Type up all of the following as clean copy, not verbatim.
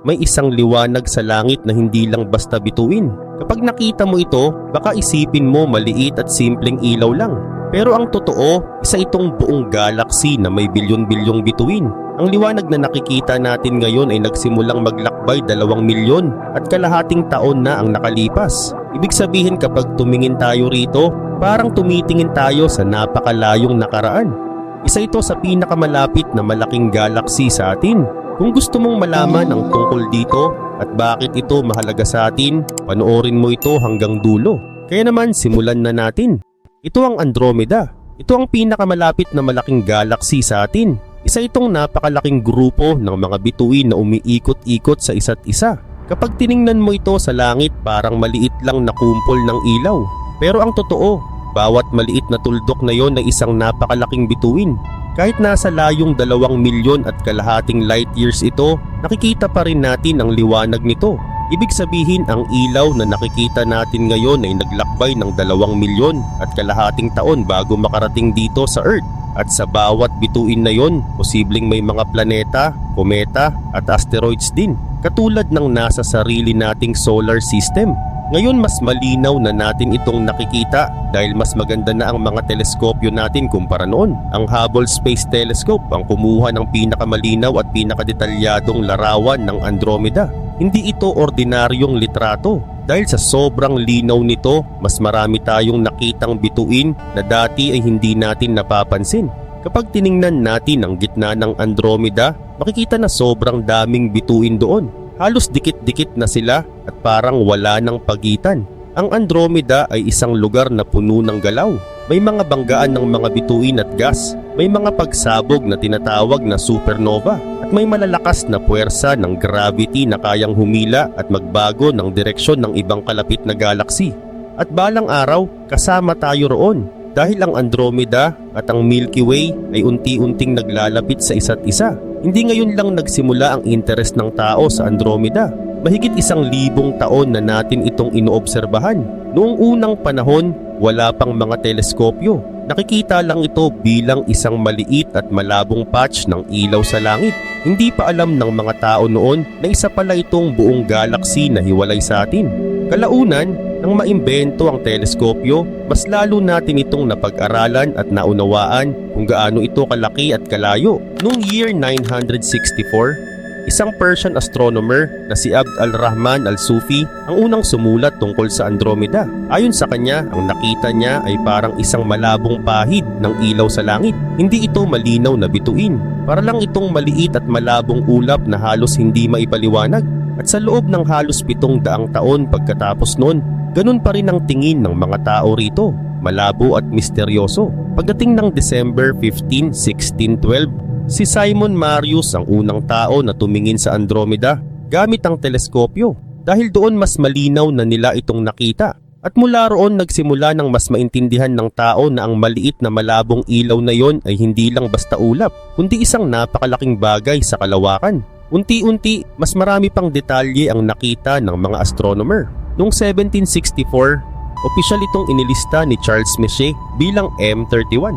may isang liwanag sa langit na hindi lang basta bituin. Kapag nakita mo ito, baka isipin mo maliit at simpleng ilaw lang. Pero ang totoo, isa itong buong galaxy na may bilyon-bilyong bituin. Ang liwanag na nakikita natin ngayon ay nagsimulang maglakbay 2 milyon at kalahating taon na ang nakalipas. Ibig sabihin kapag tumingin tayo rito, parang tumitingin tayo sa napakalayong nakaraan. Isa ito sa pinakamalapit na malaking galaxy sa atin. Kung gusto mong malaman ang tungkol dito at bakit ito mahalaga sa atin, panoorin mo ito hanggang dulo. Kaya naman simulan na natin. Ito ang Andromeda. Ito ang pinakamalapit na malaking galaxy sa atin. Isa itong napakalaking grupo ng mga bituin na umiikot-ikot sa isa't isa. Kapag tiningnan mo ito sa langit, parang maliit lang na kumpol ng ilaw. Pero ang totoo, bawat maliit na tuldok na yon ay isang napakalaking bituin. Kahit nasa layong 2 milyon at kalahating light years ito, nakikita pa rin natin ang liwanag nito. Ibig sabihin ang ilaw na nakikita natin ngayon ay naglakbay ng 2 milyon at kalahating taon bago makarating dito sa Earth. At sa bawat bituin na yon, posibleng may mga planeta, kometa at asteroids din, katulad ng nasa sarili nating solar system. Ngayon mas malinaw na natin itong nakikita dahil mas maganda na ang mga teleskopyo natin kumpara noon. Ang Hubble Space Telescope ang kumuha ng pinakamalinaw at pinakadetalyadong larawan ng Andromeda. Hindi ito ordinaryong litrato. Dahil sa sobrang linaw nito, mas marami tayong nakitang bituin na dati ay hindi natin napapansin. Kapag tiningnan natin ang gitna ng Andromeda, makikita na sobrang daming bituin doon. Halos dikit-dikit na sila at parang wala ng pagitan. Ang Andromeda ay isang lugar na puno ng galaw. May mga banggaan ng mga bituin at gas. May mga pagsabog na tinatawag na supernova. At may malalakas na puwersa ng gravity na kayang humila at magbago ng direksyon ng ibang kalapit na galaxy. At balang araw, kasama tayo roon. Dahil ang Andromeda at ang Milky Way ay unti-unting naglalapit sa isa't isa. Hindi ngayon lang nagsimula ang interes ng tao sa Andromeda. Mahigit 1,000 taon na natin itong inoobserbahan. Noong unang panahon, wala pang mga teleskopyo. Nakikita lang ito bilang isang maliit at malabong patch ng ilaw sa langit. Hindi pa alam ng mga tao noon na isa pala itong buong galaxy na hiwalay sa atin. Kalaunan, nang maimbento ang teleskopyo, mas lalo natin itong napag-aralan at naunawaan kung gaano ito kalaki at kalayo. Noong year 964, isang Persian astronomer na si Abd al-Rahman al-Sufi ang unang sumulat tungkol sa Andromeda. Ayon sa kanya, ang nakita niya ay parang isang malabong pahid ng ilaw sa langit. Hindi ito malinaw na bituin. Para lang itong maliit at malabong ulap na halos hindi maipaliwanag. At sa loob ng halos 700 taon pagkatapos noon, ganun pa rin ang tingin ng mga tao rito, malabo at misteryoso. Pagdating ng December 15, 1612, si Simon Marius ang unang tao na tumingin sa Andromeda gamit ang teleskopyo. Dahil doon mas malinaw na nila itong nakita. At mula roon nagsimula ng mas maintindihan ng tao na ang maliit na malabong ilaw na yon ay hindi lang basta ulap, kundi isang napakalaking bagay sa kalawakan. Unti-unti, mas marami pang detalye ang nakita ng mga astronomer. Noong 1764, opisyal itong inilista ni Charles Messier bilang M31.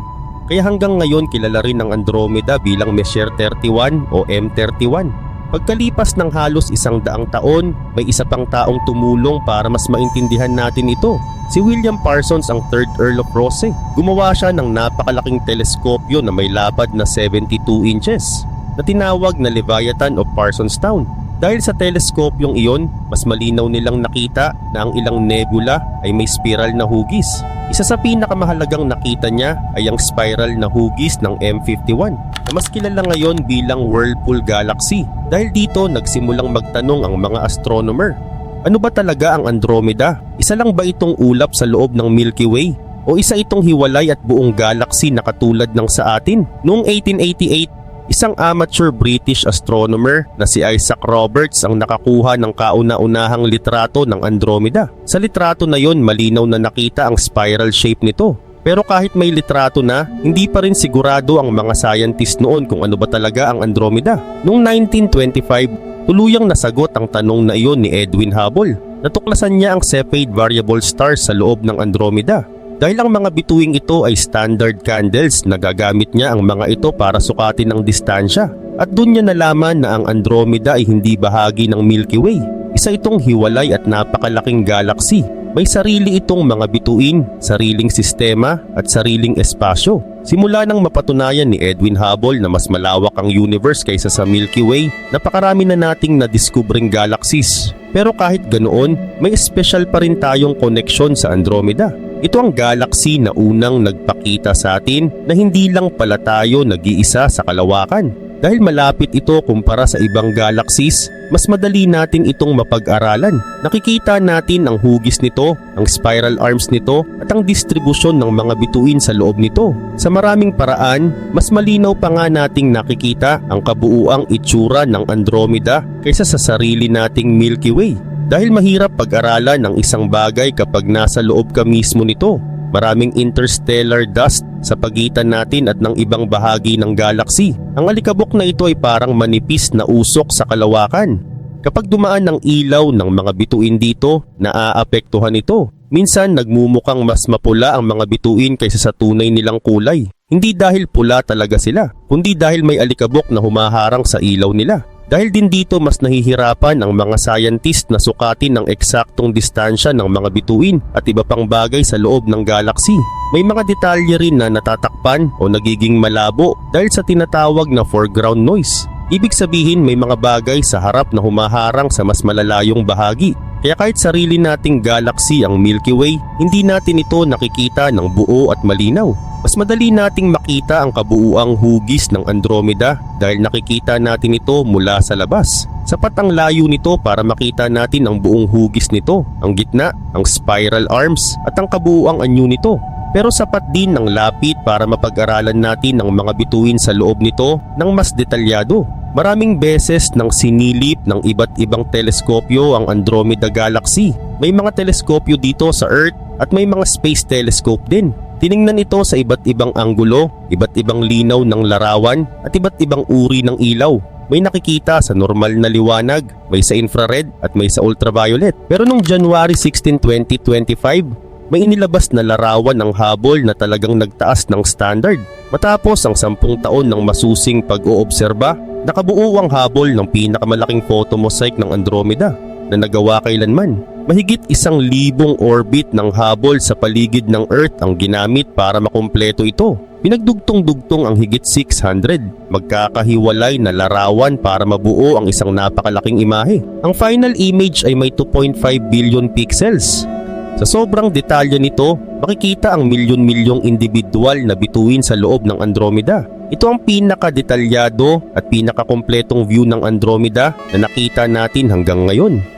Kaya hanggang ngayon kilala rin ang Andromeda bilang Messier 31 o M31. Pagkalipas ng halos 100 taon, may isa pang taong tumulong para mas maintindihan natin ito. Si William Parsons, ang 3rd Earl of Rosse. Gumawa siya ng napakalaking teleskopyo na may lapad na 72 inches na tinawag na Leviathan of Parsonstown. Dahil sa teleskopyong iyon, mas malinaw nilang nakita na ang ilang nebula ay may spiral na hugis. Isa sa pinakamahalagang nakita niya ay ang spiral na hugis ng M51 na mas kilala ngayon bilang Whirlpool Galaxy. Dahil dito nagsimulang magtanong ang mga astronomer, ano ba talaga ang Andromeda? Isa lang ba itong ulap sa loob ng Milky Way? O isa itong hiwalay at buong galaxy na katulad ng sa atin? Noong 1888, isang amateur British astronomer na si Isaac Roberts ang nakakuha ng kauna-unahang litrato ng Andromeda. Sa litrato na yon, malinaw na nakita ang spiral shape nito. Pero kahit may litrato na, hindi pa rin sigurado ang mga scientist noon kung ano ba talaga ang Andromeda. Noong 1925, tuluyang nasagot ang tanong na iyon ni Edwin Hubble. Natuklasan niya ang Cepheid variable stars sa loob ng Andromeda. Dahil ang mga bituing ito ay standard candles, nagagamit niya ang mga ito para sukatin ang distansya. At doon niya nalaman na ang Andromeda ay hindi bahagi ng Milky Way. Isa itong hiwalay at napakalaking galaxy. May sarili itong mga bituin, sariling sistema at sariling espasyo. Simula nang mapatunayan ni Edwin Hubble na mas malawak ang universe kaysa sa Milky Way, napakarami na nating nadiskubreng galaxies. Pero kahit ganoon, may special pa rin tayong koneksyon sa Andromeda. Ito ang galaxy na unang nagpakita sa atin na hindi lang pala tayo nag-iisa sa kalawakan. Dahil malapit ito kumpara sa ibang galaxies, mas madali natin itong mapag-aralan. Nakikita natin ang hugis nito, ang spiral arms nito at ang distribusyon ng mga bituin sa loob nito. Sa maraming paraan, mas malinaw pa nga nating nakikita ang kabuuang itsura ng Andromeda kaysa sa sarili nating Milky Way. Dahil mahirap pag-aralan ang isang bagay kapag nasa loob ka mismo nito. Maraming interstellar dust sa pagitan natin at ng ibang bahagi ng galaxy. Ang alikabok na ito ay parang manipis na usok sa kalawakan. Kapag dumaan ng ilaw ng mga bituin dito, naaapektuhan ito. Minsan nagmumukhang mas mapula ang mga bituin kaysa sa tunay nilang kulay. Hindi dahil pula talaga sila, kundi dahil may alikabok na humaharang sa ilaw nila. Dahil din dito mas nahihirapan ang mga scientist na sukatin ng eksaktong distansya ng mga bituin at iba pang bagay sa loob ng galaxy. May mga detalye rin na natatakpan o nagiging malabo dahil sa tinatawag na foreground noise. Ibig sabihin may mga bagay sa harap na humaharang sa mas malalayong bahagi. Kaya kahit sarili nating galaxy ang Milky Way, hindi natin ito nakikita ng buo at malinaw. Mas madali nating makita ang kabuuang hugis ng Andromeda dahil nakikita natin ito mula sa labas. Sapat ang layo nito para makita natin ang buong hugis nito, ang gitna, ang spiral arms at ang kabuuang anyo nito. Pero sapat din ng lapit para mapag-aralan natin ang mga bituin sa loob nito ng mas detalyado. Maraming beses nang sinilip ng iba't ibang teleskopyo ang Andromeda Galaxy. May mga teleskopyo dito sa Earth at may mga space telescope din. Tiningnan ito sa iba't ibang anggulo, iba't ibang linaw ng larawan at iba't ibang uri ng ilaw. May nakikita sa normal na liwanag, may sa infrared at may sa ultraviolet. Pero noong January 16, 2025, may inilabas na larawan ng Hubble na talagang nagtaas ng standard. Matapos ang 10 taon ng masusing pag-oobserba, nakabuo ang Hubble ng pinakamalaking photomosaic ng Andromeda na nagawa kailanman. Mahigit 1,000 orbit ng Hubble sa paligid ng Earth ang ginamit para makumpleto ito. Pinagdugtong-dugtong ang higit 600 magkakahiwalay na larawan para mabuo ang isang napakalaking imahe. Ang final image ay may 2.5 billion pixels. Sa sobrang detalye nito, makikita ang milyon-milyong individual na bituin sa loob ng Andromeda. Ito ang pinaka-detalyado at pinaka-kompletong view ng Andromeda na nakita natin hanggang ngayon.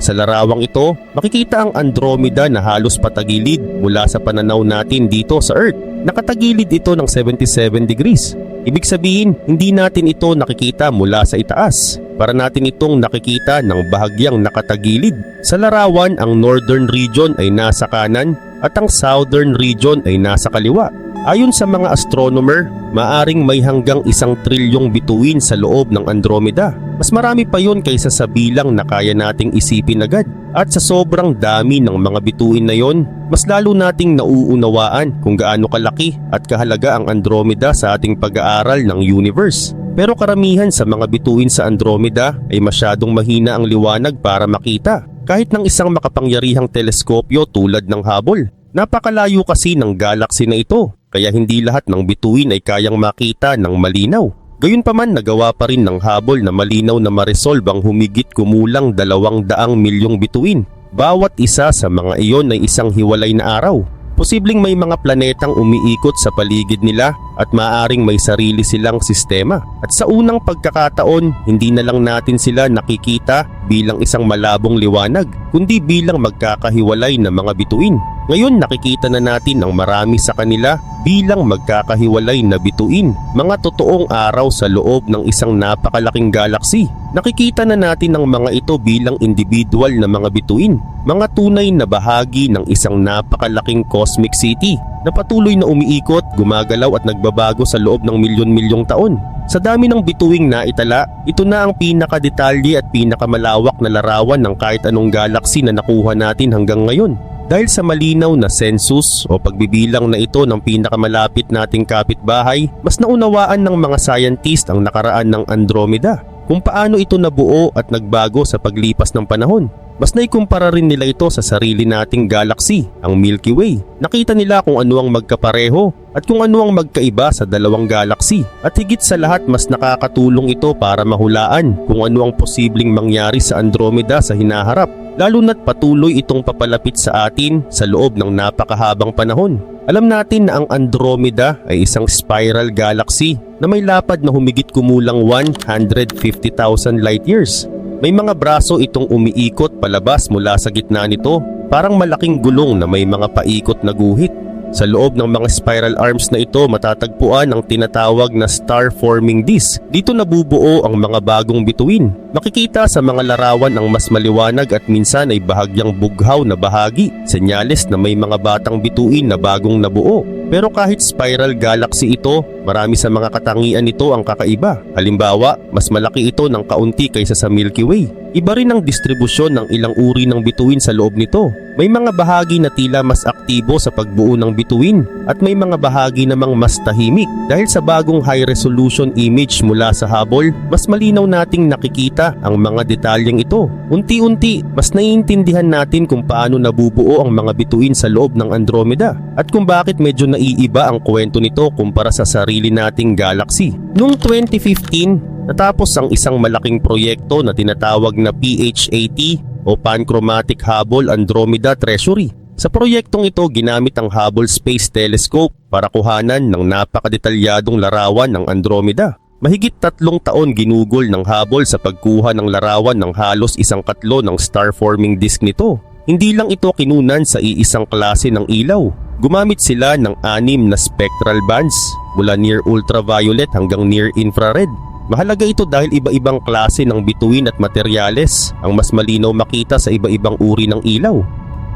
Sa larawang ito, makikita ang Andromeda na halos patagilid mula sa pananaw natin dito sa Earth. Nakatagilid ito ng 77 degrees. Ibig sabihin, hindi natin ito nakikita mula sa itaas. Para natin itong nakikita ng bahagyang nakatagilid. Sa larawan, ang northern region ay nasa kanan at ang southern region ay nasa kaliwa. Ayon sa mga astronomer, maaring may hanggang 1 trilyong bituin sa loob ng Andromeda. Mas marami pa yon kaysa sa bilang na kaya nating isipin agad. At sa sobrang dami ng mga bituin na yon, mas lalo nating nauunawaan kung gaano kalaki at kahalaga ang Andromeda sa ating pag-aaral ng universe. Pero karamihan sa mga bituin sa Andromeda ay masyadong mahina ang liwanag para makita, kahit ng isang makapangyarihang teleskopyo tulad ng Hubble. Napakalayo kasi ng galaxy na ito, kaya hindi lahat ng bituin ay kayang makita ng malinaw. Gayunpaman, nagawa pa rin ng Hubble na malinaw na ma-resolve ang humigit kumulang 200 milyong bituin. Bawat isa sa mga iyon ay isang hiwalay na araw. Posibleng may mga planetang umiikot sa paligid nila at maaaring may sarili silang sistema. At sa unang pagkakataon, hindi na lang natin sila nakikita bilang isang malabong liwanag, kundi bilang magkakahiwalay na mga bituin. Ngayon nakikita na natin ang marami sa kanila bilang magkakahiwalay na bituin, mga totoong araw sa loob ng isang napakalaking galaxy. Nakikita na natin ang mga ito bilang individual na mga bituin, mga tunay na bahagi ng isang napakalaking cosmic city na patuloy na umiikot, gumagalaw at nagbabago sa loob ng milyon-milyong taon. Sa dami ng bituing naitala, ito na ang pinakadetalye at pinakamalawak na larawan ng kahit anong galaxy na nakuha natin hanggang ngayon. Dahil sa malinaw na census o pagbibilang na ito ng pinakamalapit nating kapitbahay, mas naunawaan ng mga scientist ang nakaraan ng Andromeda, kung paano ito nabuo at nagbago sa paglipas ng panahon. Mas naikumpara rin nila ito sa sarili nating galaxy, ang Milky Way. Nakita nila kung ano ang magkapareho at kung ano ang magkaiba sa dalawang galaxy. At higit sa lahat, mas nakakatulong ito para mahulaan kung ano ang posibleng mangyari sa Andromeda sa hinaharap, lalo na't patuloy itong papalapit sa atin sa loob ng napakahabang panahon. Alam natin na ang Andromeda ay isang spiral galaxy na may lapad na humigit kumulang 150,000 light years. May mga braso itong umiikot palabas mula sa gitna nito, parang malaking gulong na may mga paikot na guhit. Sa loob ng mga spiral arms na ito matatagpuan ang tinatawag na star-forming disk. Dito nabubuo ang mga bagong bituin. Makikita sa mga larawan ang mas maliwanag at minsan ay bahagyang bughaw na bahagi, senyales na may mga batang bituin na bagong nabuo. Pero kahit spiral galaxy ito, marami sa mga katangian nito ang kakaiba. Halimbawa, mas malaki ito ng kaunti kaysa sa Milky Way. Iba rin ang distribusyon ng ilang uri ng bituin sa loob nito. May mga bahagi na tila mas aktibo sa pagbuo ng bituin at may mga bahagi namang mas tahimik. Dahil sa bagong high-resolution image mula sa Hubble, mas malinaw nating nakikita ang mga detalyeng ito. Unti-unti, mas naiintindihan natin kung paano nabubuo ang mga bituin sa loob ng Andromeda at kung bakit medyo naiiba ang kwento nito kumpara sa sarili nating galaxy. Noong 2015, natapos ang isang malaking proyekto na tinatawag na PHAT o Panchromatic Hubble Andromeda Treasury. Sa proyektong ito, ginamit ang Hubble Space Telescope para kuhanan ng napakadetalyadong larawan ng Andromeda. Mahigit 3 taon ginugol ng Hubble sa pagkuha ng larawan ng halos 1/4 ng star-forming disk nito. Hindi lang ito kinunan sa iisang klase ng ilaw. Gumamit sila ng 6 na spectral bands mula near ultraviolet hanggang near infrared. Mahalaga ito dahil iba-ibang klase ng bituin at materyales ang mas malinaw makita sa iba-ibang uri ng ilaw.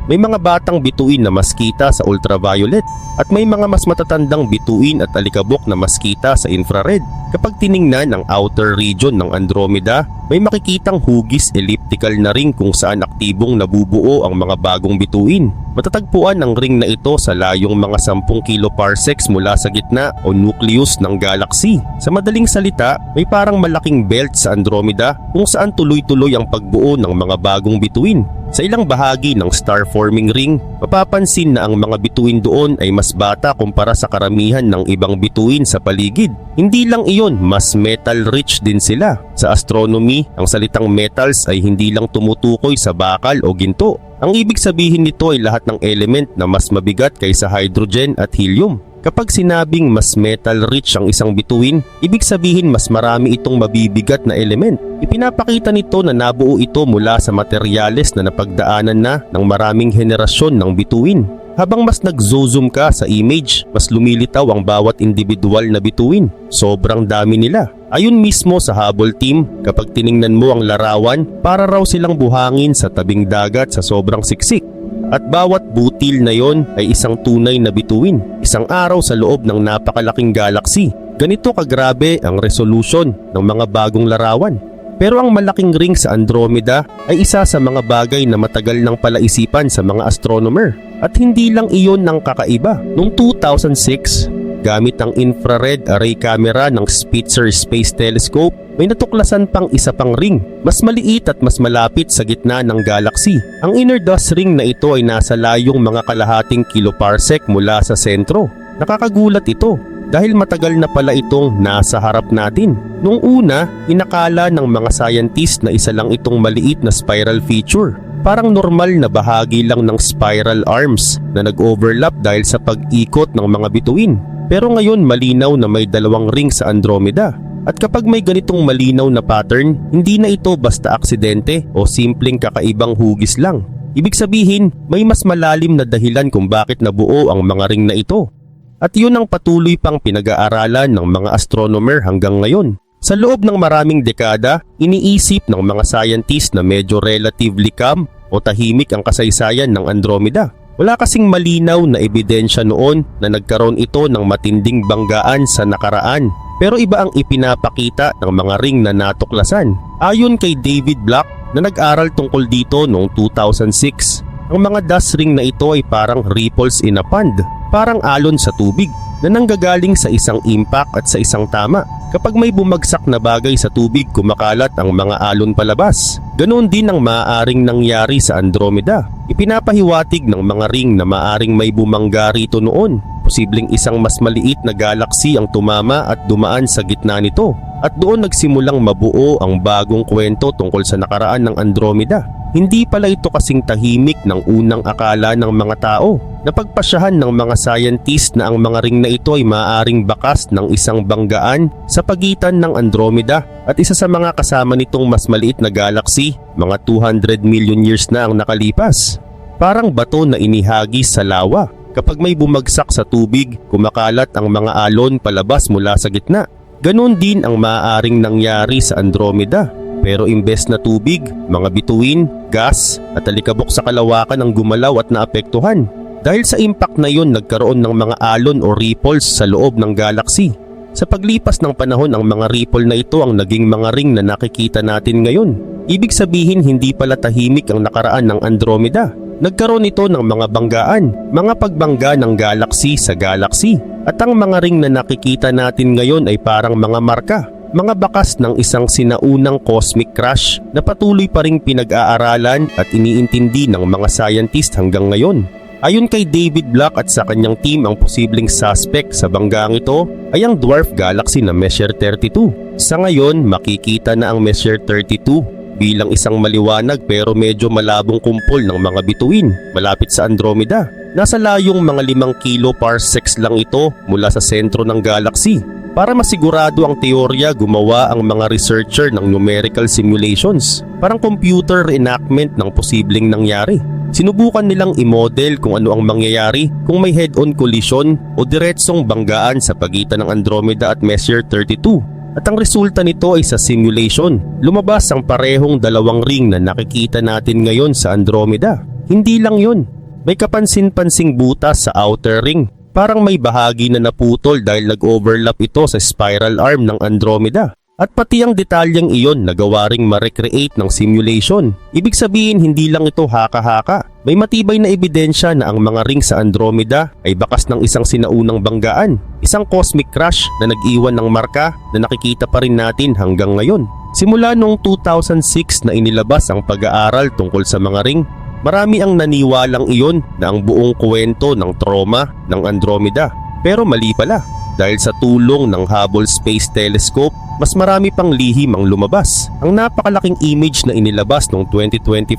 May mga batang bituin na mas kita sa ultraviolet at may mga mas matatandang bituin at alikabok na mas kita sa infrared. Kapag tiningnan ang outer region ng Andromeda, may makikitang hugis elliptical na ring kung saan aktibong nabubuo ang mga bagong bituin. Matatagpuan ang ring na ito sa layong mga 10 kiloparsecs mula sa gitna o nucleus ng galaxy. Sa madaling salita, may parang malaking belt sa Andromeda kung saan tuloy-tuloy ang pagbuo ng mga bagong bituin. Sa ilang bahagi ng star-forming ring, mapapansin na ang mga bituin doon ay mas bata kumpara sa karamihan ng ibang bituin sa paligid. Hindi lang iyon, mas metal-rich din sila. Sa astronomy, ang salitang metals ay hindi lang tumutukoy sa bakal o ginto. Ang ibig sabihin nito ay lahat ng element na mas mabigat kaysa hydrogen at helium. Kapag sinabing mas metal-rich ang isang bituin, ibig sabihin mas marami itong mabibigat na element. Ipinapakita nito na nabuo ito mula sa materyales na napagdaanan na ng maraming henerasyon ng bituin. Habang mas nag-zoom ka sa image, mas lumilitaw ang bawat individual na bituin. Sobrang dami nila. Ayun mismo sa Hubble team, kapag tiningnan mo ang larawan, para raw silang buhangin sa tabing dagat sa sobrang siksik. At bawat butil na yon ay isang tunay na bituin, isang araw sa loob ng napakalaking galaxy. Ganito kagrabe ang resolution ng mga bagong larawan. Pero ang malaking ring sa Andromeda ay isa sa mga bagay na matagal nang palaisipan sa mga astronomer. At hindi lang iyon ang kakaiba. Noong 2006, gamit ang infrared array camera ng Spitzer Space Telescope, may natuklasan pang isa pang ring, mas maliit at mas malapit sa gitna ng galaxy. Ang inner dust ring na ito ay nasa layong mga kalahating kiloparsec mula sa sentro. Nakakagulat ito dahil matagal na pala itong nasa harap natin. Noong una, inakala ng mga scientist na isa lang itong maliit na spiral feature. Parang normal na bahagi lang ng spiral arms na nag-overlap dahil sa pag-ikot ng mga bituin. Pero ngayon malinaw na may 2 ring sa Andromeda. At kapag may ganitong malinaw na pattern, hindi na ito basta aksidente o simpleng kakaibang hugis lang. Ibig sabihin, may mas malalim na dahilan kung bakit nabuo ang mga ring na ito. At yun ang patuloy pang pinag-aaralan ng mga astronomer hanggang ngayon. Sa loob ng maraming dekada, iniisip ng mga scientist na medyo relatively calm o tahimik ang kasaysayan ng Andromeda. Wala kasing malinaw na ebidensya noon na nagkaroon ito ng matinding banggaan sa nakaraan. Pero iba ang ipinapakita ng mga ring na natuklasan. Ayon kay David Black na nag-aral tungkol dito noong 2006, Ang mga dust ring na ito ay parang ripples in a pond, parang alon sa tubig na nanggagaling sa isang impact at sa isang tama. Kapag may bumagsak na bagay sa tubig, kumakalat ang mga alon palabas. Ganoon din ang maaaring nangyari sa Andromeda. Ipinapahiwatig ng mga ring na maaaring may bumangga rito noon. Posibleng isang mas maliit na galaxy ang tumama at dumaan sa gitna nito. At doon nagsimulang mabuo ang bagong kwento tungkol sa nakaraan ng Andromeda. Hindi pala ito kasing tahimik ng unang akala ng mga tao. Napagpasyahan ng mga scientist na ang mga ring na ito ay maaaring bakas ng isang banggaan sa pagitan ng Andromeda at isa sa mga kasama nitong mas maliit na galaxy, mga 200 million years na ang nakalipas. Parang bato na inihagis sa lawa. Kapag may bumagsak sa tubig, kumakalat ang mga alon palabas mula sa gitna. Ganon din ang maaaring nangyari sa Andromeda. Pero imbes na tubig, mga bituin, gas at alikabok sa kalawakan ang gumalaw at naapektuhan. Dahil sa impact na yun, nagkaroon ng mga alon o ripples sa loob ng galaxy. Sa paglipas ng panahon, ang mga ripple na ito ang naging mga ring na nakikita natin ngayon. Ibig sabihin, hindi pala tahimik ang nakaraan ng Andromeda. Nagkaroon ito ng mga banggaan, mga pagbangga ng galaxy sa galaxy. At ang mga ring na nakikita natin ngayon ay parang mga marka, mga bakas ng isang sinaunang cosmic crash na patuloy pa ring pinag-aaralan at iniintindi ng mga scientist hanggang ngayon. Ayon kay David Black at sa kanyang team, ang posibleng suspect sa banggaang ito ay ang dwarf galaxy na Messier 32. Sa ngayon, makikita na ang Messier 32 bilang isang maliwanag pero medyo malabong kumpol ng mga bituin malapit sa Andromeda. Nasa layong mga 5 kiloparsecs lang ito mula sa sentro ng galaxy. Para masigurado ang teorya, gumawa ang mga researcher ng numerical simulations, parang computer reenactment ng posibleng nangyari. Sinubukan nilang i-model kung ano ang mangyayari kung may head-on collision o diretsong banggaan sa pagitan ng Andromeda at Messier 32. At ang resulta nito ay sa simulation, lumabas ang parehong dalawang ring na nakikita natin ngayon sa Andromeda. Hindi lang yun, may kapansin-pansing butas sa outer ring. Parang may bahagi na naputol dahil nag-overlap ito sa spiral arm ng Andromeda. At pati ang detalyeng iyon nagawa ring ma-recreate ng simulation. Ibig sabihin, hindi lang ito haka-haka. May matibay na ebidensya na ang mga ring sa Andromeda ay bakas ng isang sinaunang banggaan. Isang cosmic crash na nag-iwan ng marka na nakikita pa rin natin hanggang ngayon. Simula noong 2006 na inilabas ang pag-aaral tungkol sa mga ring, marami ang naniwalang iyon na ang buong kwento ng trauma ng Andromeda. Pero mali pala. Dahil sa tulong ng Hubble Space Telescope, mas marami pang lihim ang lumabas. Ang napakalaking image na inilabas noong 2025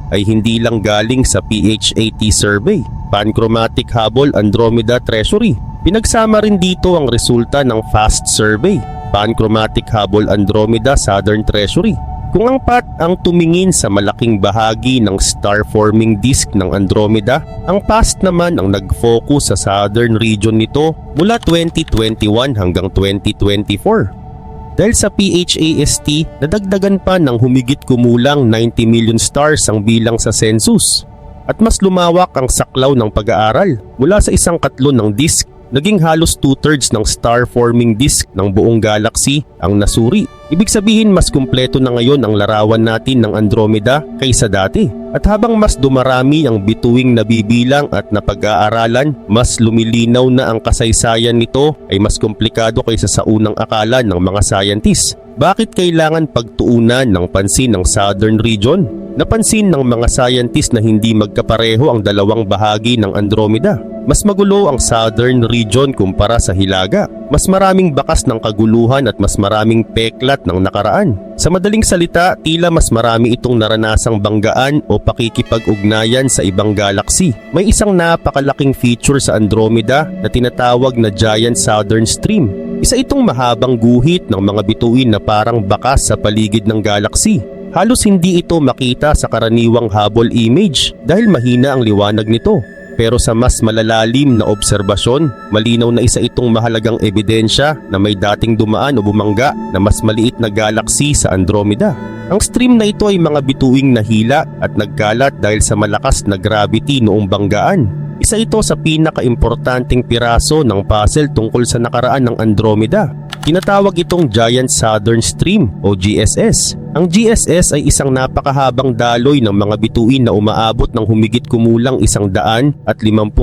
ay hindi lang galing sa PHAT survey, Panchromatic Hubble Andromeda Treasury. Pinagsama rin dito ang resulta ng FAST survey, Panchromatic Hubble Andromeda Southern Treasury. Kung ang PAT ang tumingin sa malaking bahagi ng star-forming disk ng Andromeda, ang FAST naman ang nag-focus sa southern region nito mula 2021 hanggang 2024. Dahil sa PHAST, nadagdagan pa ng humigit kumulang 90 million stars ang bilang sa census. At mas lumawak ang saklaw ng pag-aaral mula sa isang katlo ng disk, naging halos 2/3 ng star-forming disk ng buong galaxy ang nasuri. Ibig sabihin, mas kumpleto na ngayon ang larawan natin ng Andromeda kaysa dati. At habang mas dumarami ang bituing nabibilang at napag-aaralan, mas lumilinaw na ang kasaysayan nito ay mas komplikado kaysa sa unang akala ng mga scientists. Bakit kailangan pagtuunan ng pansin ng southern region? Napansin ng mga scientists na hindi magkapareho ang dalawang bahagi ng Andromeda. Mas magulo ang southern region kumpara sa hilaga. Mas maraming bakas ng kaguluhan at mas maraming peklat ng nakaraan. Sa madaling salita, tila mas marami itong naranasang banggaan o pakikipag-ugnayan sa ibang galaxy. May isang napakalaking feature sa Andromeda na tinatawag na Giant Southern Stream. Isa itong mahabang guhit ng mga bituin na parang bakas sa paligid ng galaxy. Halos hindi ito makita sa karaniwang Hubble image dahil mahina ang liwanag nito. Pero sa mas malalalim na obserbasyon, malinaw na isa itong mahalagang ebidensya na may dating dumaan o bumangga na mas maliit na galaxy sa Andromeda. Ang stream na ito ay mga bituing nahila at nagkalat dahil sa malakas na gravity noong banggaan. Isa ito sa pinaka-importanting piraso ng puzzle tungkol sa nakaraan ng Andromeda. Tinatawag itong Giant Southern Stream o GSS. Ang GSS ay isang napakahabang daloy ng mga bituin na umaabot ng humigit kumulang 150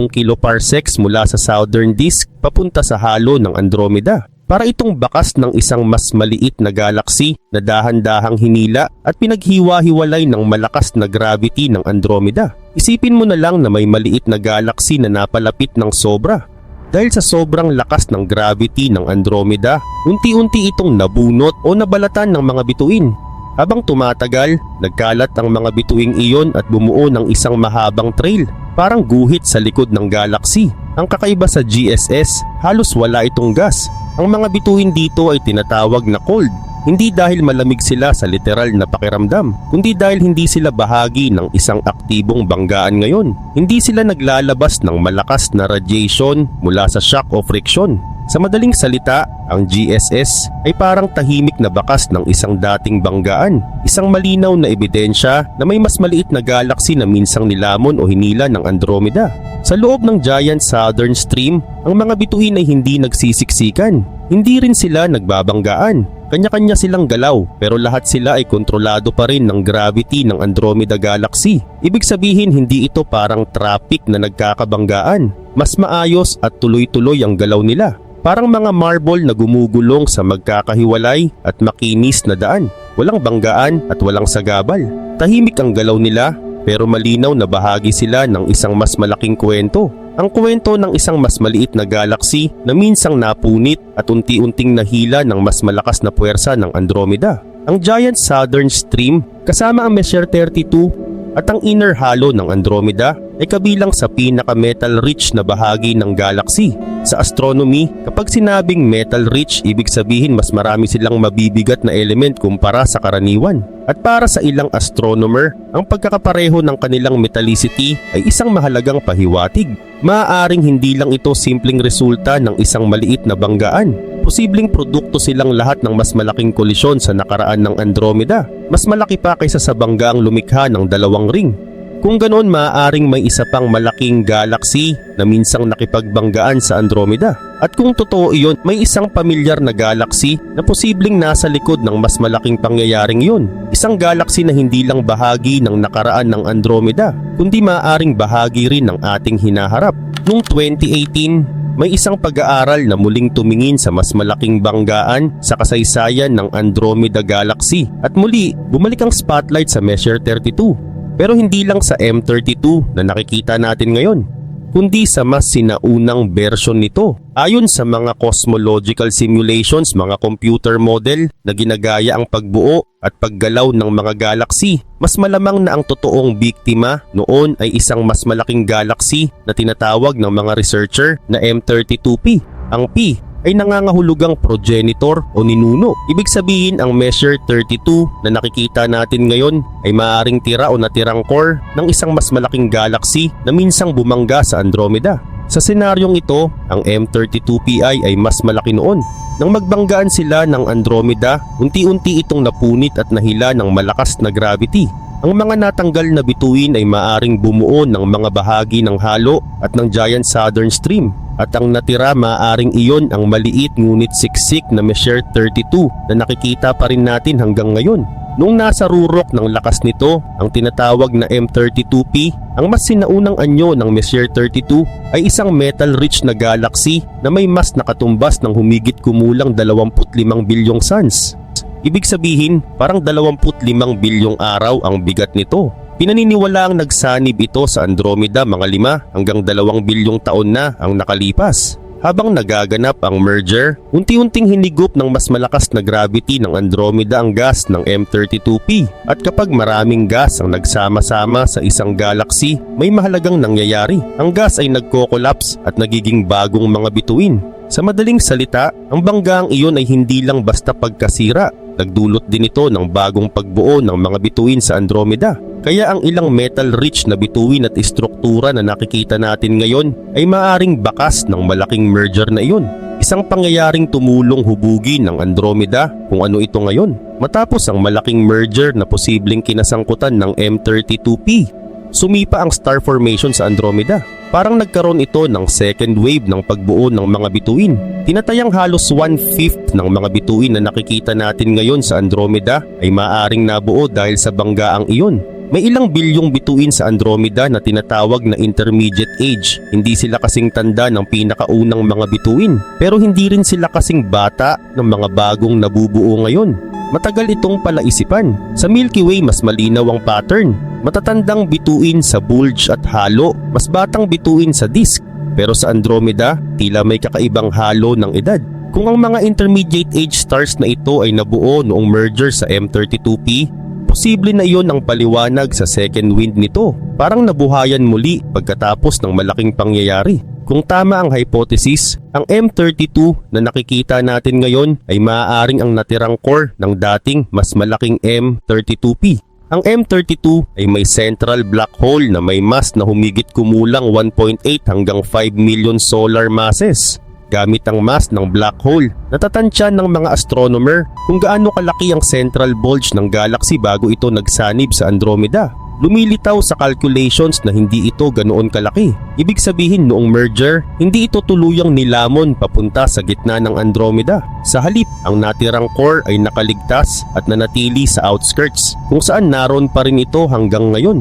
kiloparsecs mula sa southern disk papunta sa halo ng Andromeda. Para itong bakas ng isang mas maliit na galaxy na dahan-dahang hinila at pinaghiwa-hiwalay ng malakas na gravity ng Andromeda. Isipin mo na lang na may maliit na galaxy na napalapit ng sobra. Dahil sa sobrang lakas ng gravity ng Andromeda, unti-unti itong nabunot o nabalatan ng mga bituin. Habang tumatagal, nagkalat ang mga bituing iyon at bumuo ng isang mahabang trail, parang guhit sa likod ng galaxy. Ang kakaiba sa GSS, halos wala itong gas. Ang mga bituin dito ay tinatawag na cold, hindi dahil malamig sila sa literal na pakiramdam, kundi dahil hindi sila bahagi ng isang aktibong banggaan ngayon. Hindi sila naglalabas ng malakas na radiation mula sa shock o friction. Sa madaling salita, ang GSS ay parang tahimik na bakas ng isang dating banggaan, isang malinaw na ebidensya na may mas maliit na galaxy na minsang nilamon o hinila ng Andromeda. Sa loob ng Giant Southern Stream, ang mga bituin ay hindi nagsisiksikan. Hindi rin sila nagbabanggaan. Kanya-kanya silang galaw, pero lahat sila ay kontrolado pa rin ng gravity ng Andromeda Galaxy. Ibig sabihin, hindi ito parang traffic na nagkakabanggaan. Mas maayos at tuloy-tuloy ang galaw nila. Parang mga marble na gumugulong sa magkakahiwalay at makinis na daan. Walang banggaan at walang sagabal. Tahimik ang galaw nila, pero malinaw na bahagi sila ng isang mas malaking kwento. Ang kwento ng isang mas maliit na galaxy na minsang napunit at unti-unting nahila ng mas malakas na puwersa ng Andromeda. Ang Giant Southern Stream kasama ang Messier 32 at ang inner halo ng Andromeda ay kabilang sa pinaka-metal-rich na bahagi ng galaxy. Sa astronomy, kapag sinabing metal-rich, ibig sabihin mas marami silang mabibigat na element kumpara sa karaniwan. At para sa ilang astronomer, ang pagkakapareho ng kanilang metallicity ay isang mahalagang pahiwatig. Maaaring hindi lang ito simpleng resulta ng isang maliit na banggaan. Posibleng produkto silang lahat ng mas malaking kolisyon sa nakaraan ng Andromeda. Mas malaki pa kaysa sa banggaang lumikha ng dalawang ring. Kung ganoon, maaaring may isa pang malaking galaxy na minsang nakipagbanggaan sa Andromeda. At kung totoo iyon, may isang pamilyar na galaxy na posibleng nasa likod ng mas malaking pangyayaring iyon. Isang galaxy na hindi lang bahagi ng nakaraan ng Andromeda, kundi maaaring bahagi rin ng ating hinaharap. Noong 2018, may isang pag-aaral na muling tumingin sa mas malaking banggaan sa kasaysayan ng Andromeda Galaxy at muli bumalik ang spotlight sa Messier 32. Pero hindi lang sa M32 na nakikita natin ngayon, kundi sa mas sinaunang version nito. Ayon sa mga cosmological simulations, mga computer model na ginagaya ang pagbuo at paggalaw ng mga galaxy, mas malamang na ang totoong biktima noon ay isang mas malaking galaxy na tinatawag ng mga researcher na M32P. Ang P ay nangangahulugang progenitor o ninuno. Ibig sabihin, ang Messier 32 na nakikita natin ngayon ay maaaring tira o natirang core ng isang mas malaking galaxy na minsang bumangga sa Andromeda. Sa senaryong ito, ang M32PI ay mas malaki noon. Nang magbanggaan sila ng Andromeda, unti-unti itong napunit at nahila ng malakas na gravity. Ang mga natanggal na bituin ay maaaring bumuo ng mga bahagi ng halo at ng Giant Southern Stream. At ang natira, maaaring iyon ang maliit ngunit siksik na Messier 32 na nakikita pa rin natin hanggang ngayon. Noong nasa rurok ng lakas nito, ang tinatawag na M32P, ang mas sinaunang anyo ng Messier 32 ay isang metal-rich na galaxy na may mas nakatumbas ng humigit kumulang 25 bilyong suns. Ibig sabihin, parang 25 bilyong araw ang bigat nito. Pinaniniwalaang nagsanib ito sa Andromeda mga 5 hanggang 2 bilyong taon na ang nakalipas. Habang nagaganap ang merger, unti-unting hinigup ng mas malakas na gravity ng Andromeda ang gas ng M32P. At kapag maraming gas ang nagsama-sama sa isang galaxy, may mahalagang nangyayari. Ang gas ay nagko-collapse at nagiging bagong mga bituin. Sa madaling salita, ang banggaang iyon ay hindi lang basta pagkasira. Nagdulot din ito ng bagong pagbuo ng mga bituin sa Andromeda. Kaya ang ilang metal-rich na bituin at istruktura na nakikita natin ngayon ay maaaring bakas ng malaking merger na iyon. Isang pangyayaring tumulong hubugin ng Andromeda kung ano ito ngayon. Matapos ang malaking merger na posibleng kinasangkutan ng M32P. sumipa ang star formation sa Andromeda. Parang nagkaroon ito ng second wave ng pagbuo ng mga bituin. Tinatayang halos 1/5 ng mga bituin na nakikita natin ngayon sa Andromeda ay maaaring nabuo dahil sa banggaang iyon. May ilang bilyong bituin sa Andromeda na tinatawag na intermediate age. Hindi sila kasing tanda ng pinakaunang mga bituin, pero hindi rin sila kasing bata ng mga bagong nabubuo ngayon. Matagal itong palaisipan. Sa Milky Way mas malinaw ang pattern. Matatandang bituin sa bulge at halo, mas batang bituin sa disk. Pero sa Andromeda, tila may kakaibang halo ng edad. Kung ang mga intermediate age stars na ito ay nabuo noong merger sa M32P, posible na iyon ang paliwanag sa second wind nito. Parang nabuhayan muli pagkatapos ng malaking pangyayari. Kung tama ang hypothesis, ang M32 na nakikita natin ngayon ay maaaring ang natirang core ng dating mas malaking M32P. Ang M32 ay may central black hole na may mass na humigit kumulang 1.8 hanggang 5 million solar masses. Gamit ang mass ng black hole, natatantya ng mga astronomer kung gaano kalaki ang central bulge ng galaxy bago ito nagsanib sa Andromeda. Lumilitaw sa calculations na hindi ito ganoon kalaki. Ibig sabihin noong merger, hindi ito tuluyang nilamon papunta sa gitna ng Andromeda. Sa halip, ang natirang core ay nakaligtas at nanatili sa outskirts kung saan naroon pa rin ito hanggang ngayon.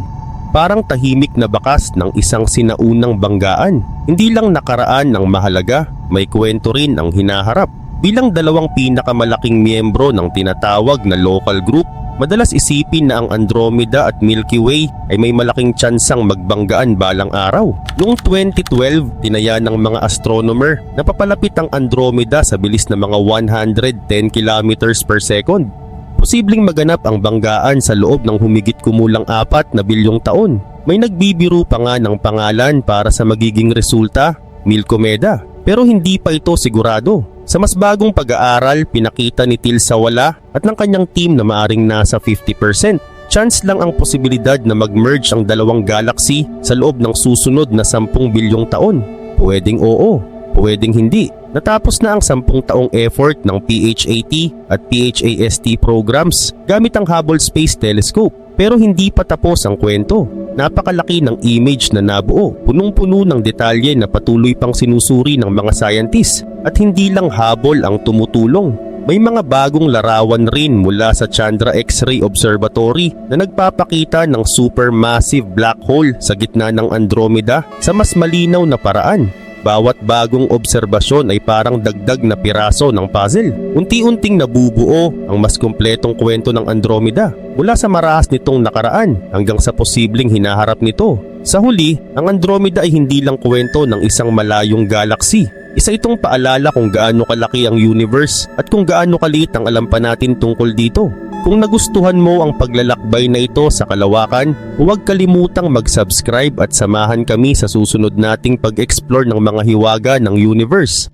Parang tahimik na bakas ng isang sinaunang banggaan. Hindi lang nakaraan ng mahalaga, may kwento rin ang hinaharap. Bilang dalawang pinakamalaking miyembro ng tinatawag na local group, madalas isipin na ang Andromeda at Milky Way ay may malaking tsansang magbanggaan balang araw. Noong 2012, tinaya ng mga astronomer na papalapit ang Andromeda sa bilis na mga 110 kilometers per second. Posibleng maganap ang banggaan sa loob ng humigit kumulang 4 na bilyong taon. May nagbibiro pa nga ng pangalan para sa magiging resulta, Milkomeda. Pero hindi pa ito sigurado. Sa mas bagong pag-aaral, pinakita ni Till Sawala at ng kanyang team na maaring nasa 50%. Chance lang ang posibilidad na mag-merge ang dalawang galaxy sa loob ng susunod na 10 bilyong taon. Pwedeng oo, pwedeng hindi. Natapos na ang 10 taong effort ng PHAT at PHAST programs gamit ang Hubble Space Telescope. Pero hindi pa tapos ang kwento. Napakalaki ng image na nabuo, punong-puno ng detalye na patuloy pang sinusuri ng mga scientists. At hindi lang Hubble ang tumutulong. May mga bagong larawan rin mula sa Chandra X-ray Observatory na nagpapakita ng supermassive black hole sa gitna ng Andromeda sa mas malinaw na paraan. Bawat bagong obserbasyon ay parang dagdag na piraso ng puzzle. Unti-unting nabubuo ang mas kumpletong kwento ng Andromeda mula sa marahas nitong nakaraan hanggang sa posibleng hinaharap nito. Sa huli, ang Andromeda ay hindi lang kwento ng isang malayong galaxy. Isa itong paalala kung gaano kalaki ang universe at kung gaano kaliit ang alam pa natin tungkol dito. Kung nagustuhan mo ang paglalakbay na ito sa kalawakan, huwag kalimutang mag-subscribe at samahan kami sa susunod nating pag-explore ng mga hiwaga ng universe.